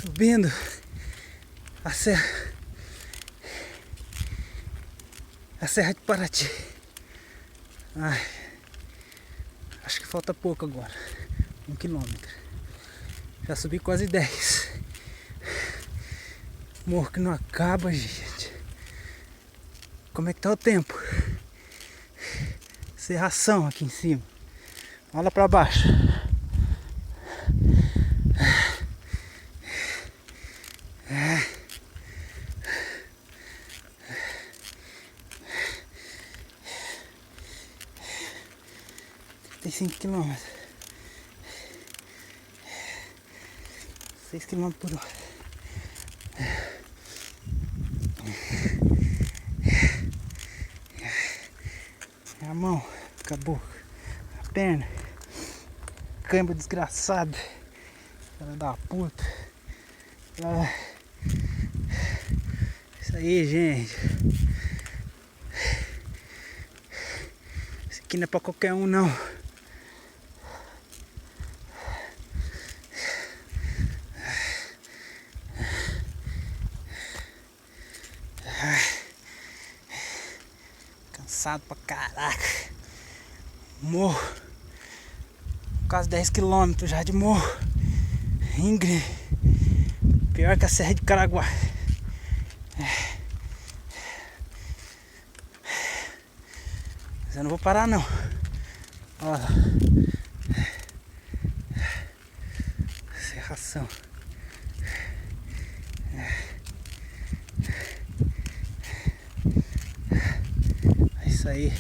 Subindo a serra de Paraty. Ai, acho que falta pouco agora. 1 quilômetro. Já subi quase 10. Morro que não acaba, gente. Como é que tá o tempo? Serração aqui em cima. Olha pra baixo. Tem 5 quilômetros. 6 quilômetros por hora. A mão, acabou. A perna. Câmbio desgraçado. Filha da puta. Isso aí, gente. Isso aqui não é pra qualquer um, não. Cansado pra caraca. Morro. Quase 10 quilômetros já de morro. Íngreme. Pior que a Serra de Caraguá. Mas eu não vou parar, não. Olha lá. Serração. É isso aí.